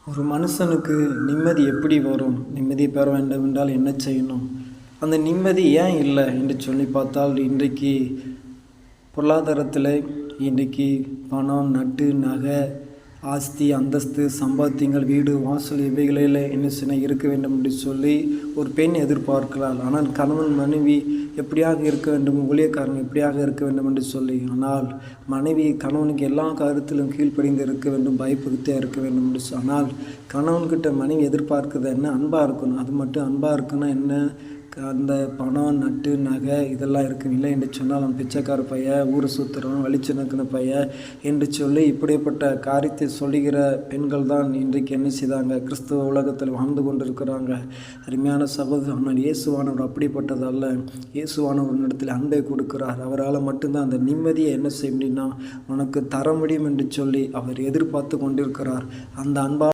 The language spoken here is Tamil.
ஒரு மனுஷனுக்கு நிம்மதி எப்படி வரும்? நிம்மதி பெற வேண்டும் என்றால் என்ன செய்யணும்? அந்த நிம்மதி ஏன் இல்லை என்று சொல்லி பார்த்தால், இன்றைக்கு பொருளாதாரத்தில் இன்றைக்கு பணம், நட்டு, நகை, ஆஸ்தி, அந்தஸ்து, சம்பாத்தியங்கள், வீடு, வாசல் இவைகளில் என்ன செய்ய இருக்க வேண்டும் என்று சொல்லி ஒரு பெண் எதிர்பார்க்கிறாள். ஆனால் கணவன் மனைவி எப்படியாக இருக்க வேண்டும், ஊழியக்காரன் எப்படியாக இருக்க வேண்டும் என்று சொல்லி. ஆனால் மனைவி கணவனுக்கு எல்லா காரியத்திலும் கீழ்ப்படிந்து இருக்க வேண்டும், பயபக்தியாக இருக்க வேண்டும் என்று சொல்லி. ஆனால் கணவன்கிட்ட மனைவி எதிர்பார்க்குறது என்ன? அன்பாக இருக்கணும். அது மட்டும் அன்பாக இருக்குன்னா என்ன? அந்த பணம், நட்டு, நகை இதெல்லாம் இருக்கும். இல்லை என்று சொன்னால் அவன் பிச்சைக்கார பையன், ஊரை சுற்றுறவன், வலிச்சு நக்கின பையன் என்று சொல்லி இப்படிப்பட்ட காரியத்தை சொல்லுகிற பெண்கள் தான் இன்றைக்கு என்ன செய்தாங்க? கிறிஸ்துவ உலகத்தில் வாழ்ந்து கொண்டிருக்கிறாங்க. அருமையான சகோதரர், ஆனால் இயேசுவானவர் அப்படிப்பட்டதல்ல. இயேசுவானவர் இடத்தில் அன்பை கொடுக்கிறார். அவரால் மட்டும்தான் அந்த நிம்மதியை என்ன செய்ய முடியும்னா உனக்கு தர முடியும் என்று சொல்லி அவர் எதிர்பார்த்து கொண்டிருக்கிறார். அந்த அன்பால்